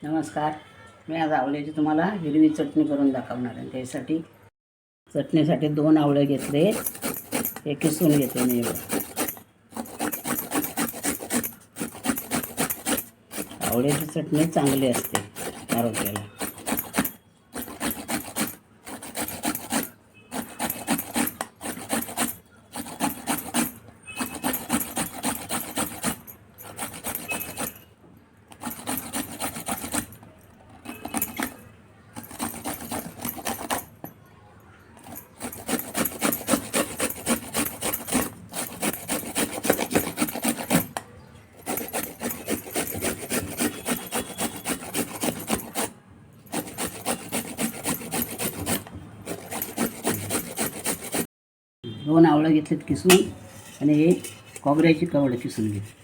नमस्कार. मी आज आवळ्याची तुम्हाला हिरवी चटणी करून दाखवणार आहे. त्यासाठी चटणीसाठी 2 आवळे घेतले, हे किसून घेते मी. आवळ्याची चटणी चांगली असते आरोग्याला. दोन आवळं घेतलेत किसून आणि हे खोबऱ्याची कवडं किसून घेतली.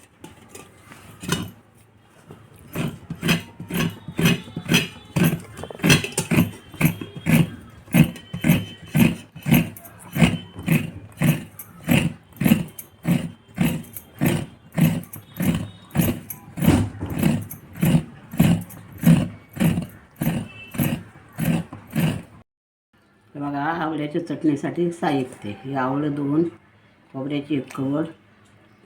बघा, आवळ्याच्या चटणीसाठी साहित्य: हे आवळं 2, खोबऱ्याची 1 कवड,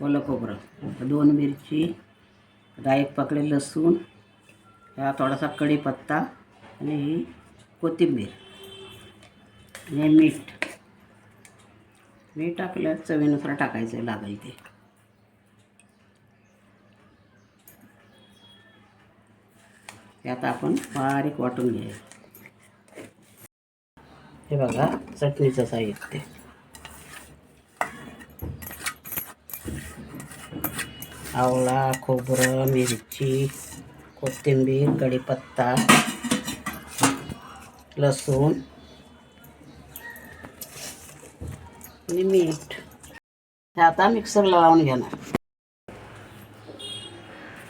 ओलं खोबरं 2 मिरची, 1 पाकळी लसूण, हा थोडासा कढीपत्ता आणि ही कोथिंबीर, हे मीठ आपल्या चवीनुसार टाकायचं लागेल ते. आता आपण बारीक वाटून घ्यायचं. हे बघा चटणीचं साहित्य: आवळा, खोबरं, मिरची, कोथिंबीर, कढीपत्ता, लसूण आणि मीठ. हे आता मिक्सरला लावून घेणार.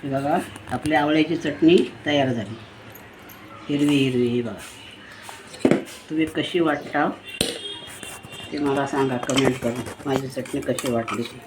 हे बघा, आपली आवळ्याची चटणी तयार झाली. हिरवी बघा. तुम्ही कशी वाटता ते मला सांगा कमेंट करून. माझी चटणी कशी वाटली ती.